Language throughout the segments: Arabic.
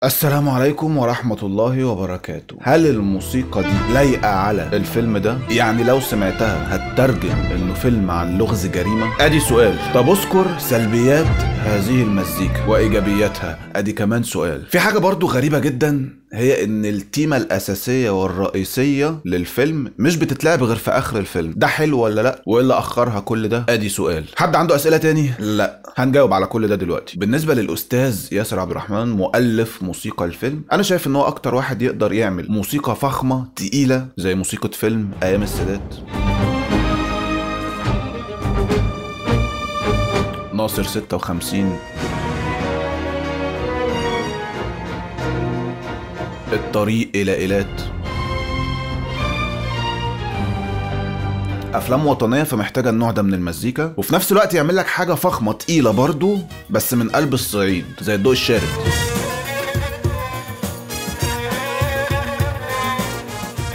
السلام عليكم ورحمة الله وبركاته. هل الموسيقى دي لايقة على الفيلم ده؟ يعني لو سمعتها هتترجم انه فيلم عن لغز جريمة؟ ادي سؤال. طب اذكر سلبيات هذه المزيكا وايجابياتها، ادي كمان سؤال. في حاجة برضو غريبة جدا، هي ان التيمة الاساسية والرئيسية للفيلم مش بتتلعب غير في اخر الفيلم. ده حلو ولا لا؟ وايه اللي اخرها كل ده؟ ادي سؤال. حد عنده اسئلة تاني؟ لا، هنجاوب على كل ده دلوقتي. بالنسبة للاستاذ ياسر عبد الرحمن مؤلف موسيقى الفيلم، انا شايف ان هو اكتر واحد يقدر يعمل موسيقى فخمة تقيلة زي موسيقى فيلم ايام السادات. ناصر 56، الطريق الى ايلات. افلام وطنيه فمحتاجه النوع ده من المزيكا، وفي نفس الوقت يعمل لك حاجه فخمه تقيله برضو بس من قلب الصعيد زي الضوء الشارد.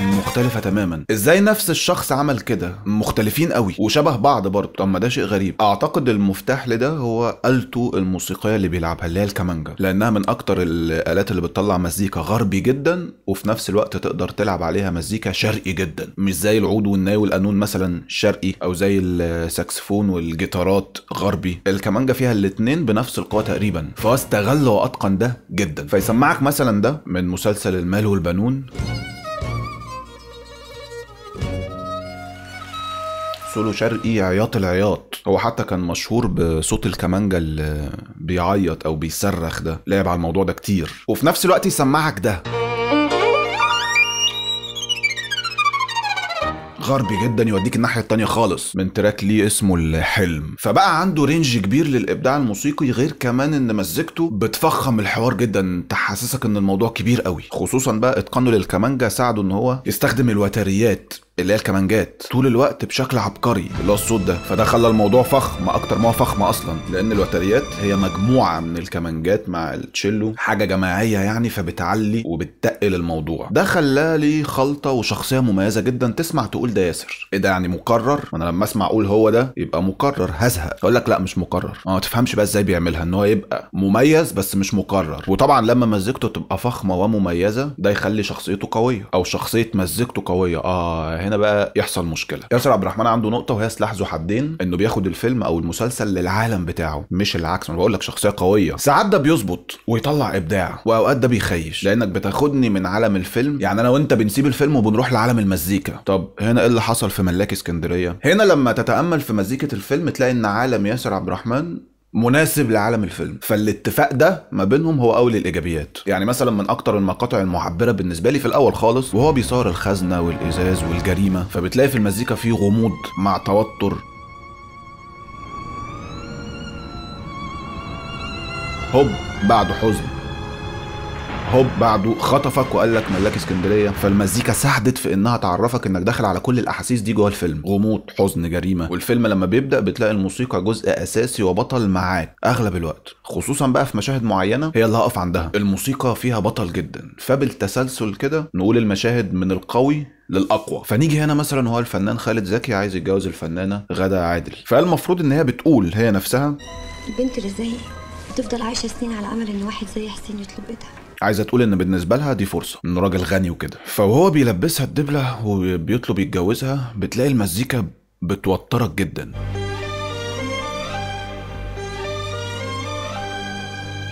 مختلفة تماما. ازاي نفس الشخص عمل كده؟ مختلفين قوي وشبه بعض برضه. طب ما ده شيء غريب. اعتقد المفتاح لده هو آلته الموسيقية اللي بيلعبها اللي هي الكمانجا، لانها من اكتر الآلات اللي بتطلع مزيكا غربي جدا وفي نفس الوقت تقدر تلعب عليها مزيكا شرقي جدا، مش زي العود والناي والقانون مثلا شرقي، او زي الساكسفون والجيتارات غربي. الكمانجا فيها الاتنين بنفس القوة تقريبا، فهو استغل واتقن ده جدا. فيسمعك مثلا ده من مسلسل المال والبنون، سولو شرقي عياط العياط. هو حتى كان مشهور بصوت الكمانجا اللي بيعيط او بيصرخ ده، لعب على الموضوع ده كتير. وفي نفس الوقت يسمعك ده غربي جدا، يوديك الناحية التانية خالص من تراك ليه اسمه الحلم. فبقى عنده رينج كبير للإبداع الموسيقي، غير كمان ان مزيكته بتفخم الحوار جدا، تحسسك ان الموضوع كبير قوي. خصوصا بقى اتقانه للكمانجا ساعده ان هو يستخدم الوتريات اللي هي الكمانجات طول الوقت بشكل عبقري، اللي هو الصوت ده. فده خلى الموضوع فخم اكتر ما هو فخم اصلا، لان الوتريات هي مجموعه من الكمانجات مع التشيلو، حاجه جماعيه يعني، فبتعلي وبتقل الموضوع. ده خلاه ليه خلطه وشخصيه مميزه جدا. تسمع تقول ده ياسر، ايه ده يعني مكرر؟ وانا لما اسمع اقول هو ده يبقى مكرر هزهق، اقول لك لا مش مكرر. ما تفهمش بقى ازاي بيعملها ان هو يبقى مميز بس مش مكرر. وطبعا لما مزيكته تبقى فخمه ومميزه ده يخلي شخصيته قويه، او شخصيه مزيكته قويه. هنا بقى يحصل مشكله. ياسر عبد الرحمن عنده نقطه وهي سلاح ذو حدين، انه بياخد الفيلم او المسلسل للعالم بتاعه مش العكس. انا بقول لك شخصيه قويه، ساعات ده بيظبط ويطلع ابداع، واوقات ده بيخيش لانك بتاخدني من عالم الفيلم. يعني انا وانت بنسيب الفيلم وبنروح لعالم المزيكا. طب هنا ايه اللي حصل في ملاكي اسكندريه؟ هنا لما تتامل في مزيكه الفيلم تلاقي ان عالم ياسر عبد الرحمن مناسب لعالم الفيلم، فالاتفاق ده ما بينهم هو اول الايجابيات. يعني مثلا من اكتر المقاطع المعبره بالنسبه لي في الاول خالص وهو بيصور الخزنه والازاز والجريمه، فبتلاقي في المزيكا فيه غموض مع توتر، هوب بعده حزن، هوب بعده خطفك وقال لك ملاك اسكندريه. فالمزيكا ساعدت في انها تعرفك انك داخل على كل الاحاسيس دي جوه الفيلم، غموض حزن جريمه. والفيلم لما بيبدا بتلاقي الموسيقى جزء اساسي وبطل معاك اغلب الوقت، خصوصا بقى في مشاهد معينه هي اللي هقف عندها. الموسيقى فيها بطل جدا، فبالتسلسل كده نقول المشاهد من القوي للاقوى. فنيجي هنا مثلا هو الفنان خالد زكي عايز يتجوز الفنانه غادة عادل، فالمفروض ان هي بتقول هي نفسها البنت اللي زيي بتفضل عايشه سنين على امل ان واحد زي حسين يطلب ايدها. عايزه تقول ان بالنسبه لها دي فرصه، انه راجل غني وكده. فوهو بيلبسها الدبله وبيطلب يتجوزها بتلاقي المزيكا بتوترك جدا،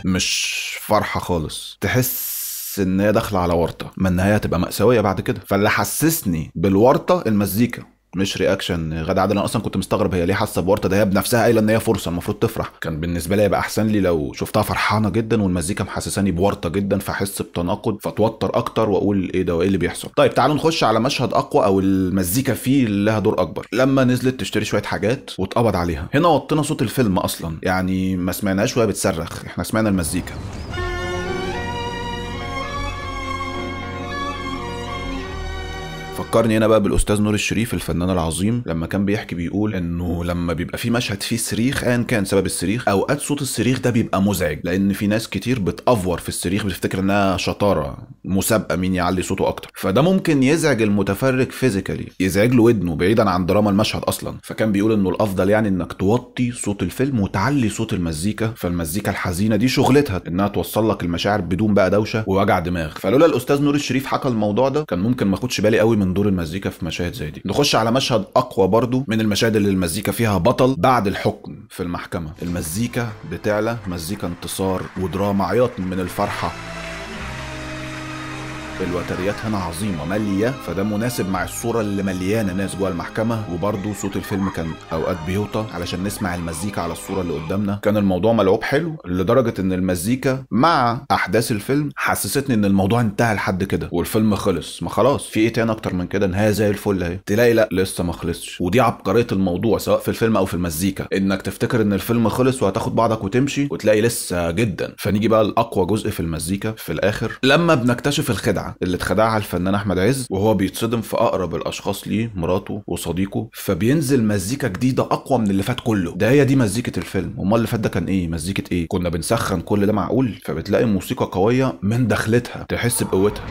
مش فرحه خالص، تحس ان هي داخله على ورطه، ما النهايه هتبقى مأساويه بعد كده. فاللي حسسني بالورطه المزيكا مش رياكشن غادة عادل. انا اصلا كنت مستغرب هي ليه حاسه بورطه، ده هي بنفسها قايله ان هي فرصه المفروض تفرح. كان بالنسبه لي يبقى احسن لي لو شفتها فرحانه جدا والمزيكا محسساني بورطه جدا، فاحس بتناقض فتوتر اكتر واقول ايه ده وايه اللي بيحصل. طيب تعالوا نخش على مشهد اقوى او المزيكا فيه اللي لها دور اكبر، لما نزلت تشتري شويه حاجات واتقبض عليها. هنا وطينا صوت الفيلم اصلا، يعني ما سمعناش وهي بتصرخ، احنا سمعنا المزيكا. فكرني هنا بقى بالاستاذ نور الشريف الفنان العظيم، لما كان بيحكي بيقول انه لما بيبقى في مشهد فيه صريخ ايا كان سبب الصريخ، اوقات صوت الصريخ ده بيبقى مزعج، لان في ناس كتير بتأفور في الصريخ، بتفتكر انها شطاره مسابقه مين يعلي صوته اكتر، فده ممكن يزعج المتفرج فيزيكالي، يزعج له ودنه بعيدا عن دراما المشهد اصلا. فكان بيقول انه الافضل يعني انك توطي صوت الفيلم وتعلي صوت المزيكا، فالمزيكا الحزينه دي شغلتها انها توصل لك المشاعر بدون بقى دوشه ووجع دماغ. فلولا الاستاذ نور الشريف حكى الموضوع ده كان ممكن ما اخدش بالي قوي من دور المزيكا في مشاهد زي دي. نخش على مشهد اقوى برضو من المشاهد اللي المزيكا فيها بطل بعد الحكم في المحكمه، المزيكا بتعلى، مزيكا انتصار ودراما، عياط من الفرحه. الوتريات هنا عظيمه ماليه، فده مناسب مع الصوره اللي مليانه ناس جوه المحكمه، وبرده صوت الفيلم كان اوقات بيوطى علشان نسمع المزيكا على الصوره اللي قدامنا. كان الموضوع ملعوب حلو لدرجه ان المزيكا مع احداث الفيلم حسستني ان الموضوع انتهى لحد كده والفيلم خلص. ما خلاص في ايه تاني اكتر من كده؟ نهايه زي الفل اهي. تلاقي لا لسه ما خلصش، ودي عبقريه الموضوع سواء في الفيلم او في المزيكا، انك تفتكر ان الفيلم خلص وهتاخد بعضك وتمشي وتلاقي لسه جدا. فنيجي بقى لاقوى جزء في المزيكا في الاخر، لما بنكتشف الخدعه اللي اتخدعها الفنان احمد عز وهو بيتصدم في اقرب الاشخاص ليه، مراته وصديقه، فبينزل مزيكا جديده اقوى من اللي فات كله. ده هي دي مزيكه الفيلم. امال اللي فات ده كان ايه؟ مزيكه ايه؟ كنا بنسخن كل ده معقول؟ فبتلاقي موسيقى قويه من دخلتها تحس بقوتها.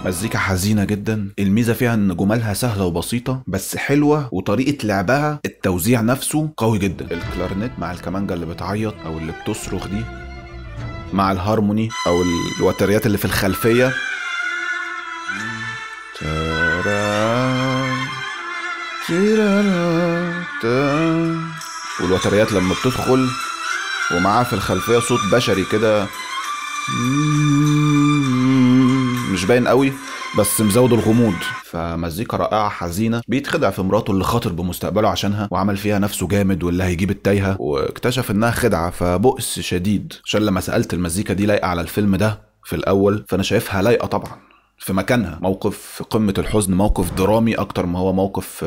مزيكا حزينة جدا، الميزة فيها ان جمالها سهلة وبسيطة بس حلوة، وطريقة لعبها التوزيع نفسه قوي جدا. الكلارنت مع الكمانجا اللي بتعيط او اللي بتصرخ دي، مع الهارموني او الوتريات اللي في الخلفية، والوتريات لما بتدخل ومعاها في الخلفية صوت بشري كده مش باين قوي بس مزود الغموض. فمزيكا رائعة حزينة، بيتخدع في مراته اللي خاطر بمستقبله عشانها وعمل فيها نفسه جامد واللي هيجيب التايهة، واكتشف انها خدعة فبؤس شديد. عشان لما سألت المزيكا دي لايقة على الفيلم ده في الاول، فانا شايفها لايقة طبعا في مكانها، موقف في قمة الحزن، موقف درامي اكتر ما هو موقف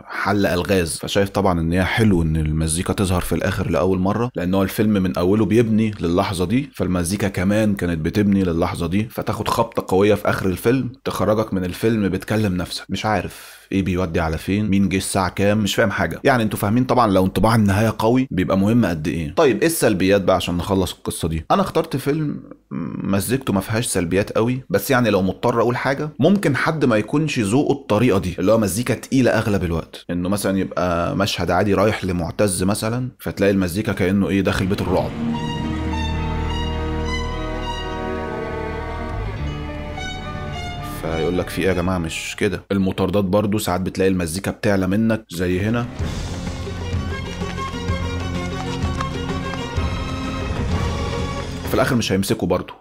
حل الغاز. فشايف طبعا ان هي حلو ان المزيكا تظهر في الاخر لاول مرة، لان هو الفيلم من اوله بيبني للحظة دي، فالمزيكا كمان كانت بتبني للحظة دي، فتاخد خبطة قوية في اخر الفيلم تخرجك من الفيلم بتكلم نفسك مش عارف ايه بيودي على فين، مين جه الساعه كام، مش فاهم حاجه. يعني انتوا فاهمين طبعا لو انطباع النهايه قوي بيبقى مهم قد ايه. طيب ايه السلبيات بقى عشان نخلص القصه دي؟ انا اخترت فيلم مزيكته ما فيهاش سلبيات قوي، بس يعني لو مضطر اقول حاجه، ممكن حد ما يكونش ذوقه الطريقه دي اللي هو مزيكا تقيله اغلب الوقت، انه مثلا يبقى مشهد عادي رايح لمعتز مثلا فتلاقي المزيكا كانه ايه داخل بيت الرعب. فيقول لك في ايه يا جماعه؟ مش كده. المطاردات برضو ساعات بتلاقي المزيكا بتعلى منك زي هنا، في الاخر مش هيمسكوا برضو.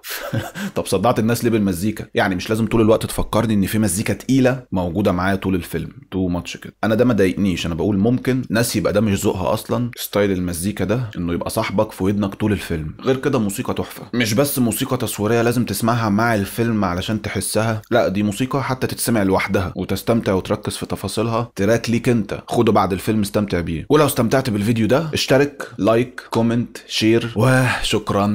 طب صدعت الناس ليه بالمزيكا؟ يعني مش لازم طول الوقت تفكرني ان في مزيكا تقيله موجوده معايا طول الفيلم تو ماتش كده. انا ده ما ضايقنيش، انا بقول ممكن ناس يبقى ده مش ذوقها اصلا ستايل المزيكا ده، انه يبقى صاحبك في ودنك طول الفيلم. غير كده موسيقى تحفه، مش بس موسيقى تصويريه لازم تسمعها مع الفيلم علشان تحسها، لا دي موسيقى حتى تتسمع لوحدها وتستمتع وتركز في تفاصيلها، تراك ليك انت خده بعد الفيلم استمتع بيه. ولو استمتعت بالفيديو ده اشترك، لايك، كومنت، شير، وشكرا.